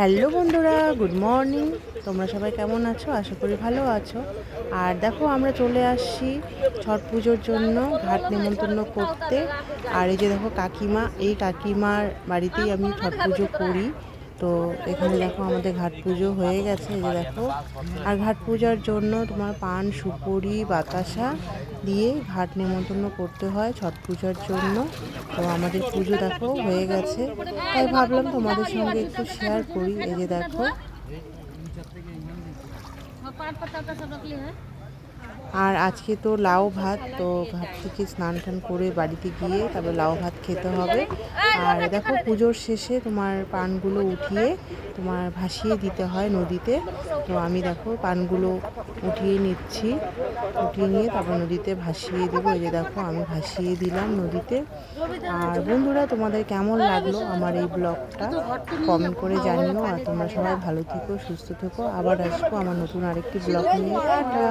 Hello বন্ধুরা, good morning. তোমরা সবাই কেমন আছো? আশা করি ভালো আছো। আর দেখো, আমরা চলে আসছি ছট পুজোর জন্য ঘাট নেমন্তন্ন করতে। আর এই যে দেখো কাকিমা, এই কাকিমার বাড়িতেই আমি ছট পুজো করি। তো এখানে দেখো আমাদের ঘাট পুজো হয়ে গেছে, এই যে দেখো। আর ঘাট পূজার জন্য তোমার পান, সুপুরি, বাতাসা দিয়ে ঘাট নেমন্তন্ন করতে হয় ছট পূজার জন্য। তো আমাদের পুজো দেখো হয়ে গেছে, তাই ভাবলাম তোমাদের সঙ্গে একটু শেয়ার করি। এই যে দেখো, আর আজকে তো লাউ ভাত, তো ঘাট থেকে স্নান টান করে বাড়িতে গিয়ে তারপর লাউ ভাত খেতে হবে। আর দেখো পুজোর শেষে তোমার পানগুলো উঠিয়ে তোমার ভাসিয়ে দিতে হয় নদীতে। তো আমি দেখো পানগুলো উঠিয়ে নিচ্ছি, উঠিয়ে নিয়ে তারপর নদীতে ভাসিয়ে দেবো। এই যে দেখো আমি ভাসিয়ে দিলাম নদীতে। আর বন্ধুরা, তোমাদের কেমন লাগলো আমার এই ব্লগটা কমেন্ট করে জানিও। আর তোমরা সবাই ভালো থেকো, সুস্থ থেকো। আবার আসবো আমার নতুন আরেকটি ব্লগ নিয়ে। টাটা।